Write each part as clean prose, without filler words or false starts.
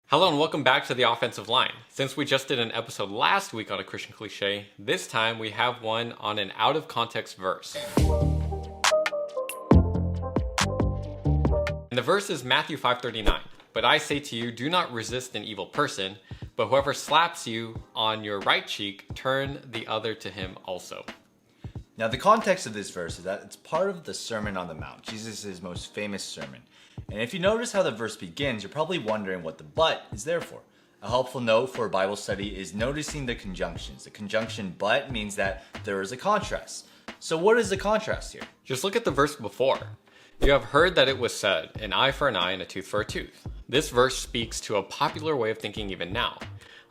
Hello and welcome back to the offensive line. Since we just did an episode last week on a Christian cliche, this time we have one on an out of context verse. And the verse is Matthew 5:39. But I say to you, do not resist an evil person, but whoever slaps you on your right cheek, turn the other to him also. Now the context of this verse is that it's part of the Sermon on the Mount, Jesus' most famous sermon. And if you notice how the verse begins, you're probably wondering what the but is there for. A helpful note for Bible study is noticing the conjunctions. The conjunction but means that there is a contrast. So what is the contrast here? Just look at the verse before. You have heard that it was said, an eye for an eye and a tooth for a tooth. This verse speaks to a popular way of thinking even now.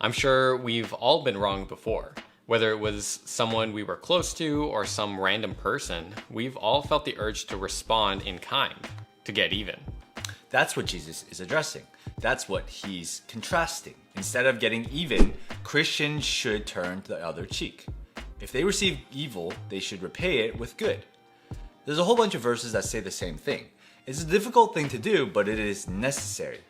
I'm sure we've all been wrong before. Whether it was someone we were close to or some random person, we've all felt the urge to respond in kind, to get even. That's what Jesus is addressing. That's what he's contrasting. Instead of getting even, Christians should turn the other cheek. If they receive evil, they should repay it with good. There's a whole bunch of verses that say the same thing. It's a difficult thing to do, but it is necessary.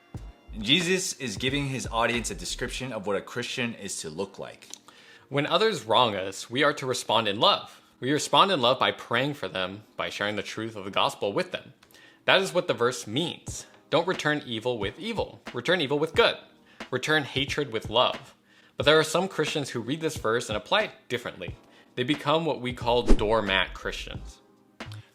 And Jesus is giving his audience a description of what a Christian is to look like. When others wrong us, we are to respond in love. We respond in love by praying for them, by sharing the truth of the gospel with them. That is what the verse means. Don't return evil with evil. Return evil with good. Return hatred with love. But there are some Christians who read this verse and apply it differently. They become what we call doormat Christians.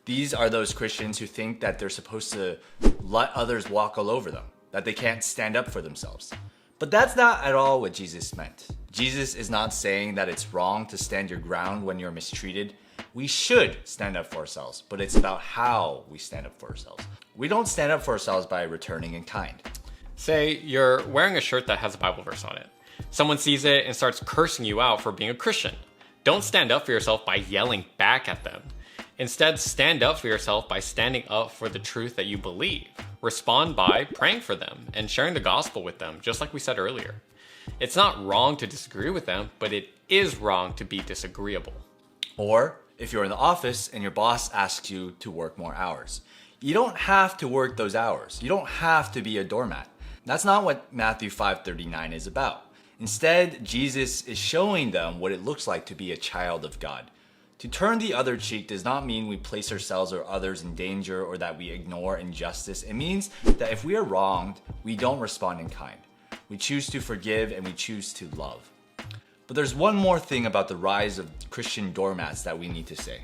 These are those Christians who think that they're supposed to let others walk all over them, that they can't stand up for themselves. But that's not at all what Jesus meant. Jesus is not saying that it's wrong to stand your ground when you're mistreated. We should stand up for ourselves, but it's about how we stand up for ourselves. We don't stand up for ourselves by returning in kind. Say you're wearing a shirt that has a Bible verse on it. Someone sees it and starts cursing you out for being a Christian. Don't stand up for yourself by yelling back at them. Instead, stand up for yourself by standing up for the truth that you believe. Respond by praying for them and sharing the gospel with them, just like we said earlier. It's not wrong to disagree with them, but it is wrong to be disagreeable. Or if you're in the office and your boss asks you to work more hours, you don't have to work those hours. You don't have to be a doormat. That's not what Matthew 5:39 is about. Instead, Jesus is showing them what it looks like to be a child of God. To turn the other cheek does not mean we place ourselves or others in danger or that we ignore injustice. It means that if we are wronged, we don't respond in kind. We choose to forgive and we choose to love. But there's one more thing about the rise of Christian doormats that we need to say.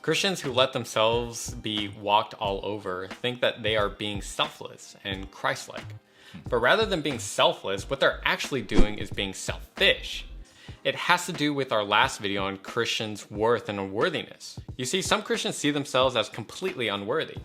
Christians who let themselves be walked all over think that they are being selfless and Christ-like. But rather than being selfless, what they're actually doing is being selfish. It has to do with our last video on Christians' worth and unworthiness. You see, some Christians see themselves as completely unworthy.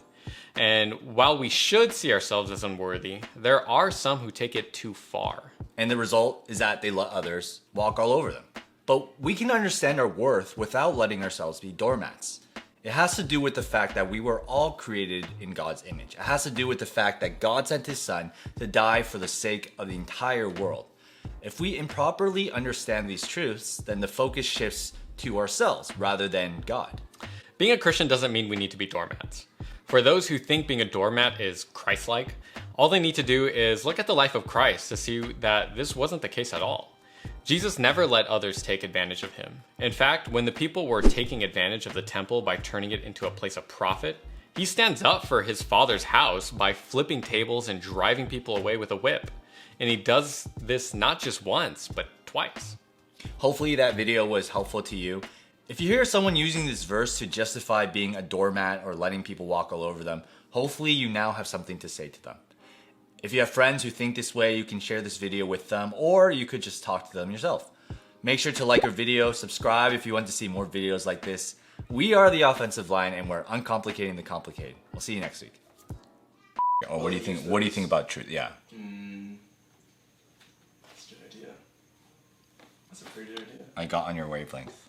And while we should see ourselves as unworthy, there are some who take it too far. And the result is that they let others walk all over them. But we can understand our worth without letting ourselves be doormats. It has to do with the fact that we were all created in God's image. It has to do with the fact that God sent his son to die for the sake of the entire world. If we improperly understand these truths, then the focus shifts to ourselves rather than God. Being a Christian doesn't mean we need to be doormats. For those who think being a doormat is Christ-like, all they need to do is look at the life of Christ to see that this wasn't the case at all. Jesus never let others take advantage of him. In fact, when the people were taking advantage of the temple by turning it into a place of profit, he stands up for his Father's house by flipping tables and driving people away with a whip. And he does this not just once, but twice. Hopefully that video was helpful to you. If you hear someone using this verse to justify being a doormat or letting people walk all over them, hopefully you now have something to say to them. If you have friends who think this way, you can share this video with them, or you could just talk to them yourself. Make sure to like our video, subscribe if you want to see more videos like this. We are the offensive line and we're uncomplicating the complicated. We'll see you next week. Oh, what do you think? What do you think about truth? Yeah. That's a good idea. That's a pretty good idea. I got on your wavelength.